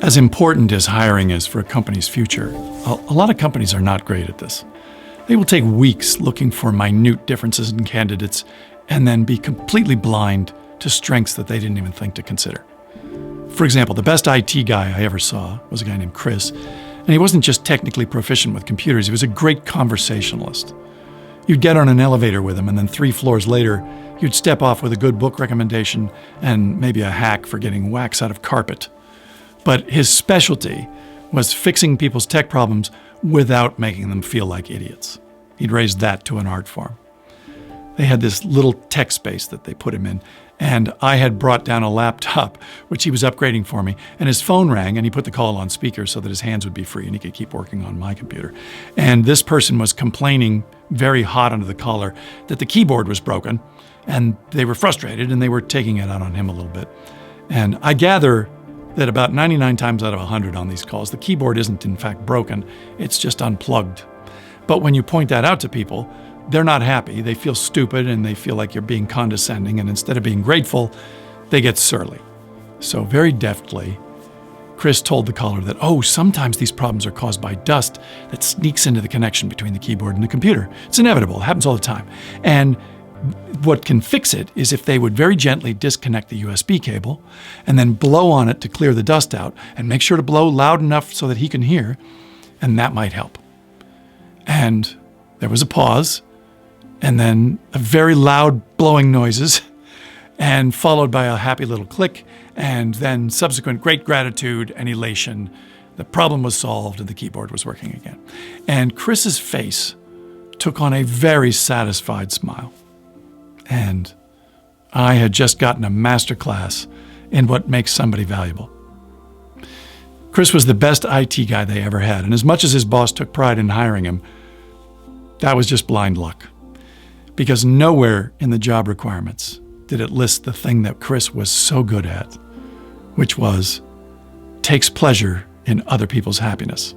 As important as hiring is for a company's future, a lot of companies are not great at this. They will take weeks looking for minute differences in candidates and then be completely blind to strengths that they didn't even think to consider. For example, the best IT guy I ever saw was a guy named Chris, and he wasn't just technically proficient with computers, he was a great conversationalist. You'd get on an elevator with him, and then 3 floors later, you'd step off with a good book recommendation and maybe a hack for getting wax out of carpet. But his specialty was fixing people's tech problems without making them feel like idiots. He'd raised that to an art form. They had this little tech space that they put him in, and I had brought down a laptop, which he was upgrading for me, and his phone rang, and he put the call on speaker so that his hands would be free and he could keep working on my computer. And this person was complaining very hot under the collar that the keyboard was broken, and they were frustrated, and they were taking it out on him a little bit. And I gather that about 99 times out of 100 on these calls, the keyboard isn't in fact broken, it's just unplugged. But when you point that out to people, they're not happy. They feel stupid and they feel like you're being condescending, and instead of being grateful, they get surly. So very deftly, Chris told the caller that, sometimes these problems are caused by dust that sneaks into the connection between the keyboard and the computer. It's inevitable, it happens all the time. And what can fix it is if they would very gently disconnect the USB cable and then blow on it to clear the dust out, and make sure to blow loud enough so that he can hear, and that might help. And there was a pause, and then a very loud blowing noises, and followed by a happy little click, and then subsequent great gratitude and elation. The problem was solved and the keyboard was working again. And Chris's face took on a very satisfied smile. And I had just gotten a master class in what makes somebody valuable. Chris was the best IT guy they ever had, and as much as his boss took pride in hiring him, that was just blind luck. Because nowhere in the job requirements did it list the thing that Chris was so good at, which was takes pleasure in other people's happiness.